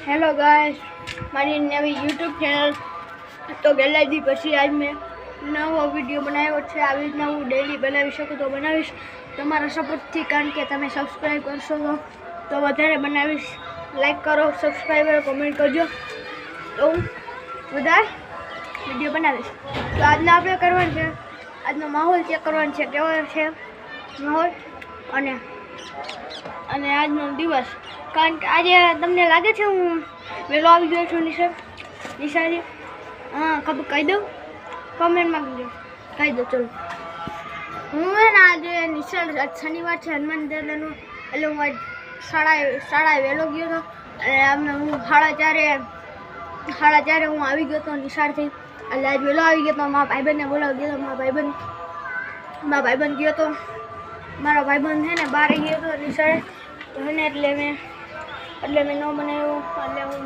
Hello guys, મારી નવી YouTube channel તો ગેલેરી પછી આજ મેં નવો વિડીયો બનાવ્યો છે। આવી રીતના હું ડેલી બનાવી શકું તો બનાવીશ તમારા સપોર્ટથી, કારણ કે તમે સબસ્ક્રાઈબ કરશો તો વધારે બનાવીશ। લાઈક કરો, સબસ્ક્રાઈબ કરો, કમેન્ટ કરજો તો હું વધારે વિડીયો બનાવીશ। તો આજના આપણે કરવાનું છે, આજનો માહોલ ચેક કરવાનો છે, કેવો છે માહોલ અને આજનો દિવસ। કારણ કે આજે તમને લાગે છે હું વહેલો આવી ગયો છું નિશાળે? હા, ખબર કહી દઉં, કમેન્ટમાં કહી દો। ચલો, હું હે ને આજે નિશાળ શનિવાર છે, હનુમાન દાદાનું, એટલે હું આજ શાળાએ વહેલો ગયો હતો અને આમને હું સાડા ચારે હું આવી ગયો હતો નિશાળથી। એટલે આજ વહેલો આવી ગયો હતો, મારા ભાઈબંધને બોલાવી ગયો હતો। મારા ભાઈબંધ ગયો હતો, મારો ભાઈબંધ છે ને બહાર ગયો હતો નિશાળે, તો હે ને એટલે મેં ન બનાવ્યું, એટલે હું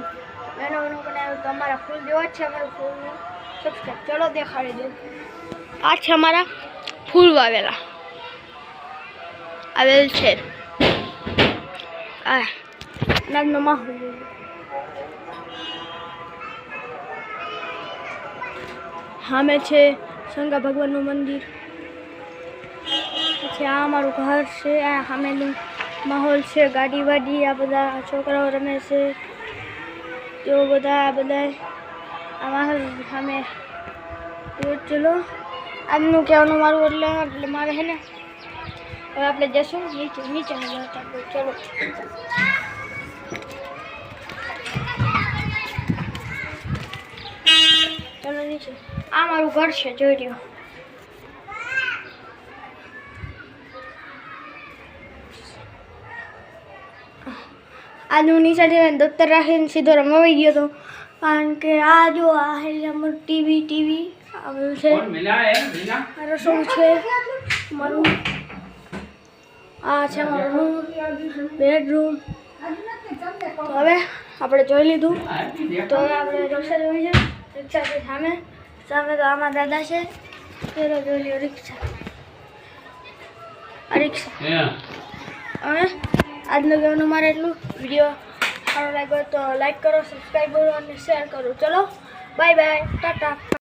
મેનો ન બનાવ્યું। તો અમારા ફૂલ જેવો જ છે, અમારું ફૂલનું સબસ્ક્રાઈબ। ચલો દેખાડી દઉં, આ છે અમારા ફૂલ આવેલ છે। આ નાનો માહોલ સામે છે શંકર ભગવાનનું મંદિર, પછી આ અમારું ઘર છે, આ સામેનું માહોલ છે, ગાડી વાડી, આ બધા છોકરાઓ રમે છે, તેઓ બધા આ માહોલ સામે। ચલો, આજનું કહેવાનું મારું એટલે મારે છે ને હવે આપણે જશું નીચે ચલો નીચે। આ મારું ઘર છે, જોઈ રહ્યો। आज हूँ निशाળે दफ्तर રાખીને સીધો રમવા ગયો હતો, કારણ કે આ જો આ હે અમારું ટીવી આવેલું છે, રસોડું છે મારું, આ છે મારું રૂમ, બેડરૂમ। હવે આપણે જોઈ લીધું, તો હવે આપણે રિક્ષા જોઈ છે, રિક્ષા છે સામે તો આમાં દાદા છે, પેલો જોઈ લ્યો રિક્ષા। હવે આજનો કહેવાનું મારે એટલું। વિડીયો સારો લાગ્યો તો લાઈક કરો, સબસ્ક્રાઈબ કરો અને શેર કરો। ચલો, બાય બાય, ટાટા।